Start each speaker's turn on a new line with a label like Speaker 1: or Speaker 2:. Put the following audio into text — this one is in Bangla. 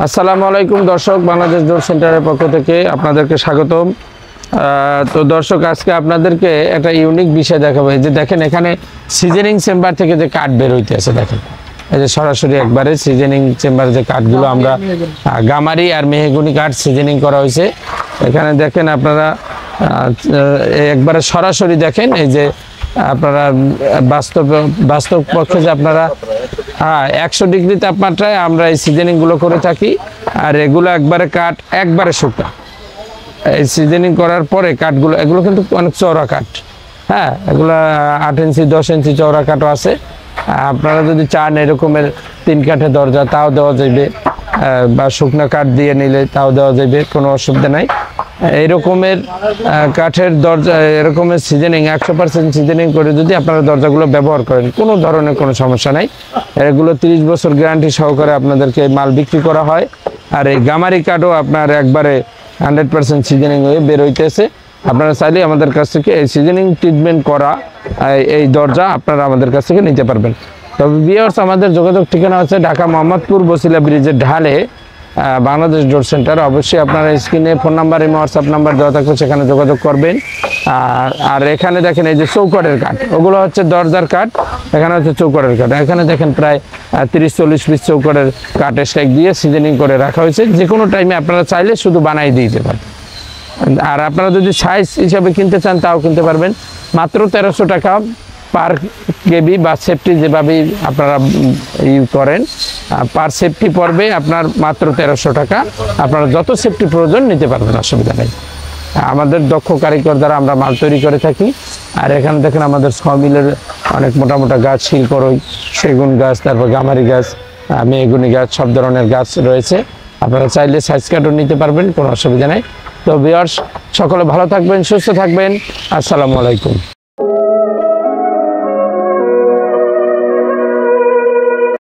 Speaker 1: আসসালামু আলাইকুম দর্শক, বাংলাদেশ ডোর সেন্টারের পক্ষ থেকে আপনাদেরকে স্বাগতম। তো দর্শক, আজকে আপনাদেরকে একটা ইউনিক বিষয় দেখাবো। এই যে দেখেন, এখানে সিজনিং চেম্বার থেকে যে কাঠ বের হইতে আছে, দেখেন এই যে সরাসরি একবারে সিজনিং চেম্বার যে কাঠগুলো আমরা গামারি আর মেহগুনি কাঠ সিজনিং করা হয়েছে। এখানে দেখেন আপনারা একবারে সরাসরি দেখেন, এই যে আপনারা বাস্তব পক্ষে যে আপনারা 100 ডিগ্রি তাপমাত্রায় আমরা এই সিজনিং গুলো করে থাকি। আর এগুলো একবারে কাঠ একবারে শুকনা। এই সিজনিং করার পরে কাঠগুলো, এগুলো কিন্তু অনেক চওড়া কাঠ। হ্যাঁ, এগুলো 8 ইঞ্চি 10 ইঞ্চি চওড়া কাঠও আছে। আপনারা যদি চান এরকমের 3 কাঠের দরজা তাও দেওয়া যাবে, বা শুকনা কাঠ দিয়ে নিলে তাও দেওয়া যাবে, কোনো অসুবিধা নাই। এইরকমের কাঠের দরজা, এরকমের সিজনিং 100% সিজনিং করে যদি আপনারা দরজাগুলো ব্যবহার করেন, কোনো ধরনের কোনো সমস্যা নাই। এগুলো 30 বছর গ্যারান্টি সহকারে আপনাদেরকে মাল বিক্রি করা হয়। আর এই গামারি কাঠও আপনার একবারে 100% সিজনিং হয়ে বের হইতেছে। আপনারা চাইলে আমাদের কাছ থেকে এই সিজনিং ট্রিটমেন্ট করা এই দরজা আপনারা আমাদের কাছ থেকে নিতে পারবেন। তবে ভিউয়ার্স, আমাদের যোগাযোগ ঠিকানা হচ্ছে ঢাকা মোহাম্মদপুর বসিলা ব্রিজের ঢালে বাংলাদেশ ডোর সেন্টার। অবশ্যই আপনারা স্ক্রিনে ফোন নাম্বার এবং হোয়াটসঅ্যাপ নাম্বার দেওয়া থাকবে, সেখানে যোগাযোগ করবেন। আর এখানে দেখেন এই যে চৌকাঠের কাঠ, ওগুলো হচ্ছে দরজার কাঠ, এখানে হচ্ছে চৌকাঠের কাঠ। এখানে দেখেন প্রায় 30-40 পিস চৌকাঠের কাঠের স্ট্যাক দিয়ে সিজনিং করে রাখা হয়েছে। যে কোনো টাইমে আপনারা চাইলে শুধু বানাই দিতে পারবেন। আর আপনারা যদি সাইজ হিসাবে কিনতে চান তাও কিনতে পারবেন। মাত্র 1300 টাকা পার কেবি বা সেফটি, যেভাবেই আপনারা করেন পার সেফটি পড়বে আপনার মাত্র 1300 টাকা। আপনারা যত সেফটি প্রয়োজন নিতে পারবেন, অসুবিধা নেই। আমাদের দক্ষ কারিগর দ্বারা আমরা মাল তৈরি করে থাকি। আর এখানে দেখেন আমাদের সমিলের অনেক মোটা মোটা গাছ, শিলকরই, সেগুন গাছ, তারপর গামারি গাছ, মেহগুনি গাছ, সব ধরনের গাছ রয়েছে। আপনারা চাইলে সাইজ কার্ডও নিতে পারবেন, কোনো অসুবিধা নেই। তো ভিউয়ার্স, সকলে ভালো থাকবেন, সুস্থ থাকবেন। আসসালামু আলাইকুম।